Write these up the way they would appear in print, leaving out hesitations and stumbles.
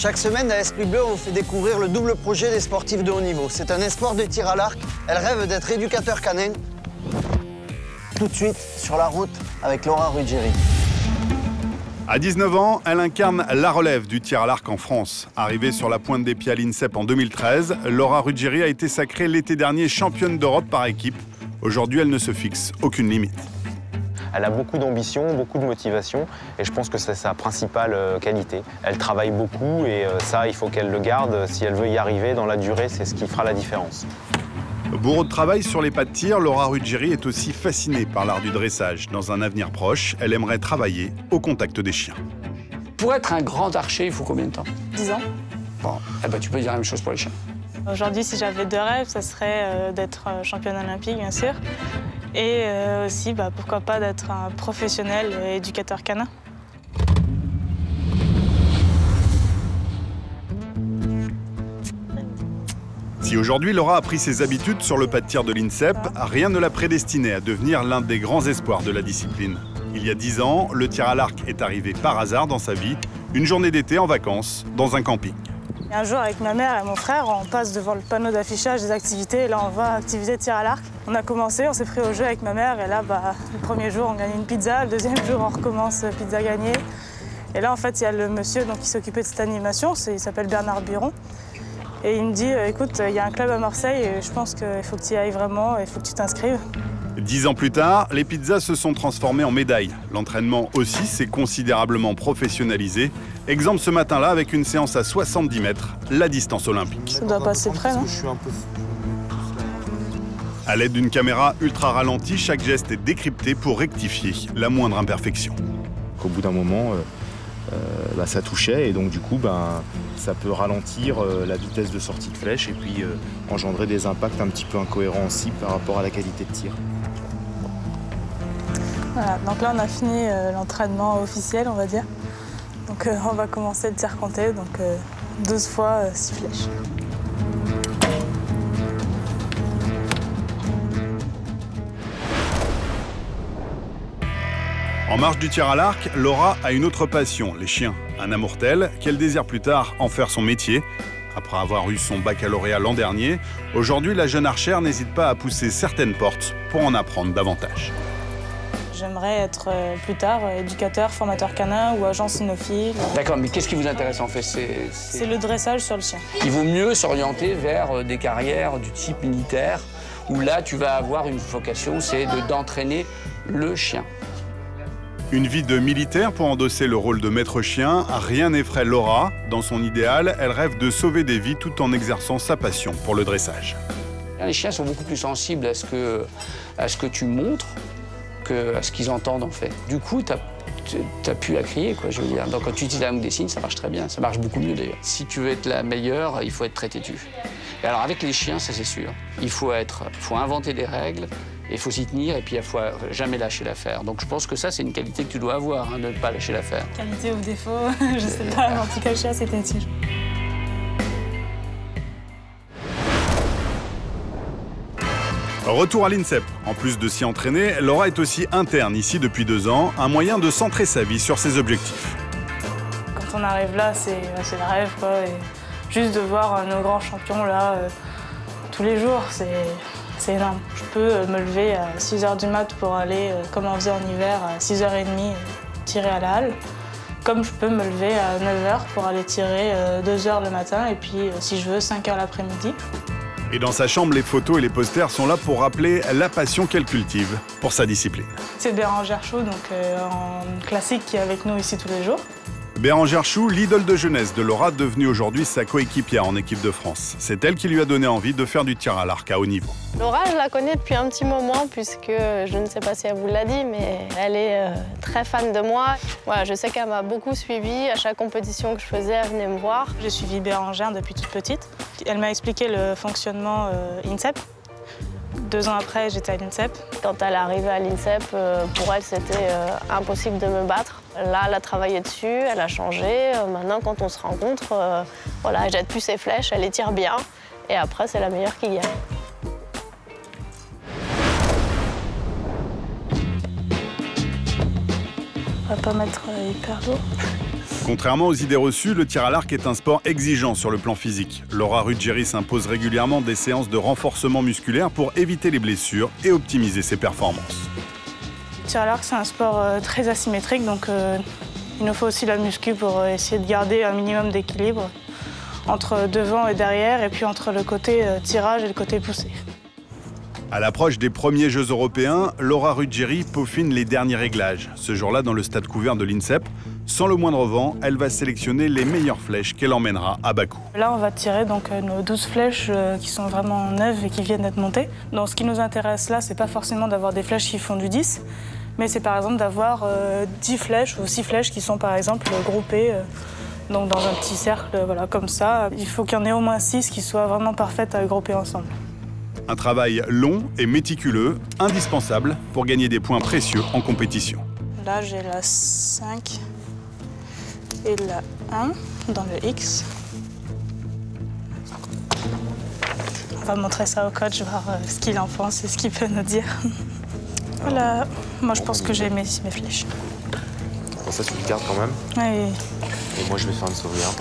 Chaque semaine, à Esprit Bleu, on vous fait découvrir le double projet des sportifs de haut niveau. C'est un espoir de tir à l'arc. Elle rêve d'être éducateur canin. Tout de suite, sur la route, avec Laura Ruggieri. À 19 ans, elle incarne la relève du tir à l'arc en France. Arrivée sur la pointe des pieds à l'INSEP en 2013, Laura Ruggieri a été sacrée l'été dernier championne d'Europe par équipe. Aujourd'hui, elle ne se fixe aucune limite. Elle a beaucoup d'ambition, beaucoup de motivation et je pense que c'est sa principale qualité. Elle travaille beaucoup et ça, il faut qu'elle le garde. Si elle veut y arriver dans la durée, c'est ce qui fera la différence. Bourreau de travail sur les pas de tir, Laura Ruggieri est aussi fascinée par l'art du dressage. Dans un avenir proche, elle aimerait travailler au contact des chiens. Pour être un grand archer, il faut combien de temps? 10 ans. Bon, eh ben, tu peux dire la même chose pour les chiens. Aujourd'hui, si j'avais deux rêves, ça serait d'être championne olympique, bien sûr. Et aussi, pourquoi pas, d'être un professionnel éducateur canin. Si aujourd'hui Laura a pris ses habitudes sur le pas de tir de l'INSEP, rien ne l'a prédestinée à devenir l'un des grands espoirs de la discipline. Il y a 10 ans, le tir à l'arc est arrivé par hasard dans sa vie, une journée d'été en vacances, dans un camping. Et un jour, avec ma mère et mon frère, on passe devant le panneau d'affichage des activités. Et là, on va activité tir à l'arc. On a commencé, on s'est pris au jeu avec ma mère. Et là, le premier jour, on gagne une pizza. Le deuxième jour, on recommence, pizza gagnée. Et là, en fait, il y a le monsieur qui s'occupait de cette animation. Il s'appelle Bernard Biron. Et il me dit, écoute, il y a un club à Marseille et je pense qu'il faut que tu y ailles vraiment, il faut que tu t'inscrives. 10 ans plus tard, les pizzas se sont transformées en médailles. L'entraînement aussi s'est considérablement professionnalisé. Exemple ce matin-là avec une séance à 70 mètres, la distance olympique. Ça doit passer près, non? À l'aide d'une caméra ultra ralentie, chaque geste est décrypté pour rectifier la moindre imperfection. Au bout d'un moment, ça touchait et donc du coup, ça peut ralentir la vitesse de sortie de flèche et puis engendrer des impacts un petit peu incohérents aussi par rapport à la qualité de tir. Voilà, donc là on a fini l'entraînement officiel, on va dire. Donc on va commencer le tir compté, donc 12 fois 6 flèches. En marge du tir à l'arc, Laura a une autre passion, les chiens. Un amour tel qu'elle désire plus tard en faire son métier. Après avoir eu son baccalauréat l'an dernier, aujourd'hui la jeune archère n'hésite pas à pousser certaines portes pour en apprendre davantage. J'aimerais être plus tard éducateur, formateur canin ou agent cynophile. D'accord, mais qu'est-ce qui vous intéresse en fait? C'est le dressage sur le chien. Il vaut mieux s'orienter vers des carrières du type militaire, où là tu vas avoir une vocation, c'est d'entraîner le chien. Une vie de militaire pour endosser le rôle de maître chien, rien n'effraie Laura. Dans son idéal, elle rêve de sauver des vies tout en exerçant sa passion pour le dressage. Les chiens sont beaucoup plus sensibles à ce que tu montres qu'à ce qu'ils entendent en fait. Du coup, t'as plus à crier, quoi, je veux dire. Donc quand tu utilises la langue des signes, ça marche très bien. Ça marche beaucoup mieux d'ailleurs. Si tu veux être la meilleure, il faut être très têtu. Et alors avec les chiens, ça c'est sûr. Il faut inventer des règles. Il faut s'y tenir et puis il faut jamais lâcher l'affaire. Donc je pense que ça, c'est une qualité que tu dois avoir, de ne pas lâcher l'affaire. Qualité ou défaut, je sais pas. En tout cas, le chien, c'est têtu. Retour à l'INSEP. En plus de s'y entraîner, Laura est aussi interne ici depuis 2 ans, un moyen de centrer sa vie sur ses objectifs. Quand on arrive là, c'est le rêve, quoi. Et juste de voir nos grands champions là, tous les jours, c'est énorme. Je peux me lever à 6 h du mat pour aller, comme on faisait en hiver, à 6 h 30 tirer à la halle. Comme je peux me lever à 9 h pour aller tirer 2 h le matin et puis, si je veux, 5 h l'après-midi. Et dans sa chambre, les photos et les posters sont là pour rappeler la passion qu'elle cultive pour sa discipline. C'est Bérangère Chou, donc en classique, qui est avec nous ici tous les jours. Bérangère Chou, l'idole de jeunesse de Laura, devenue aujourd'hui sa coéquipière en équipe de France. C'est elle qui lui a donné envie de faire du tir à l'arc à haut niveau. Laura, je la connais depuis un petit moment puisque, je ne sais pas si elle vous l'a dit, mais elle est très fan de moi. Voilà, je sais qu'elle m'a beaucoup suivie. À chaque compétition que je faisais, elle venait me voir. J'ai suivi Bérangère depuis toute petite. Elle m'a expliqué le fonctionnement INSEP. 2 ans après, j'étais à l'INSEP. Quand elle est arrivée à l'INSEP, pour elle, c'était impossible de me battre. Là, elle a travaillé dessus, elle a changé. Maintenant, quand on se rencontre, voilà, elle jette plus ses flèches, elle les tire bien. Et après, c'est la meilleure qui gagne. On va pas mettre hyper lourd. Contrairement aux idées reçues, le tir à l'arc est un sport exigeant sur le plan physique. Laura Ruggieri s'impose régulièrement des séances de renforcement musculaire pour éviter les blessures et optimiser ses performances. Le tir à l'arc, c'est un sport très asymétrique, donc il nous faut aussi la muscu pour essayer de garder un minimum d'équilibre entre devant et derrière, et puis entre le côté tirage et le côté poussé. À l'approche des premiers Jeux européens, Laura Ruggieri peaufine les derniers réglages. Ce jour-là, dans le stade couvert de l'INSEP, sans le moindre vent, elle va sélectionner les meilleures flèches qu'elle emmènera à Bakou. Là, on va tirer donc nos 12 flèches qui sont vraiment neuves et qui viennent d'être montées. Donc, ce qui nous intéresse là, c'est pas forcément d'avoir des flèches qui font du 10, mais c'est par exemple d'avoir 10 flèches ou 6 flèches qui sont par exemple groupées donc dans un petit cercle, voilà, comme ça. Il faut qu'il y en ait au moins 6 qui soient vraiment parfaites à grouper ensemble. Un travail long et méticuleux, indispensable pour gagner des points précieux en compétition. Là, j'ai la 5 et la 1 dans le X. On va montrer ça au coach, voir ce qu'il en pense et ce qu'il peut nous dire. Voilà, moi je pense que j'ai mes flèches. Pour ça, tu le gardes quand même. Oui. Et moi, je vais faire une sauvegarde.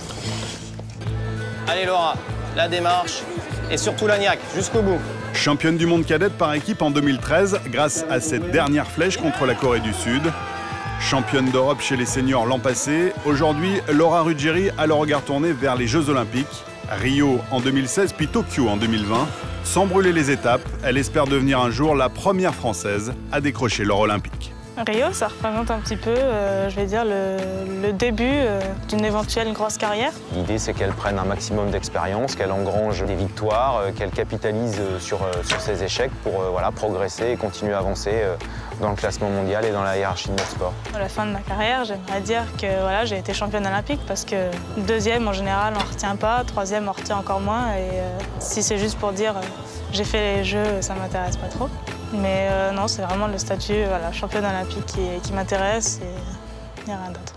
Allez Laura, la démarche et surtout la niaque, jusqu'au bout. Championne du monde cadette par équipe en 2013 grâce à cette dernière flèche contre la Corée du Sud. Championne d'Europe chez les seniors l'an passé, aujourd'hui, Laura Ruggieri a le regard tourné vers les Jeux Olympiques. Rio en 2016 puis Tokyo en 2020. Sans brûler les étapes, elle espère devenir un jour la première Française à décrocher l'or olympique. Rio, ça représente un petit peu, je vais dire, le début d'une éventuelle grosse carrière. L'idée, c'est qu'elle prenne un maximum d'expérience, qu'elle engrange des victoires, qu'elle capitalise sur ses échecs pour voilà, progresser et continuer à avancer dans le classement mondial et dans la hiérarchie de notre sport. À la fin de ma carrière, j'aimerais dire que voilà, j'ai été championne olympique parce que deuxième, en général, on ne retient pas, troisième, on retient encore moins. Et si c'est juste pour dire j'ai fait les Jeux, ça ne m'intéresse pas trop. Mais non, c'est vraiment le statut championne olympique qui m'intéresse et il n'y a rien d'autre.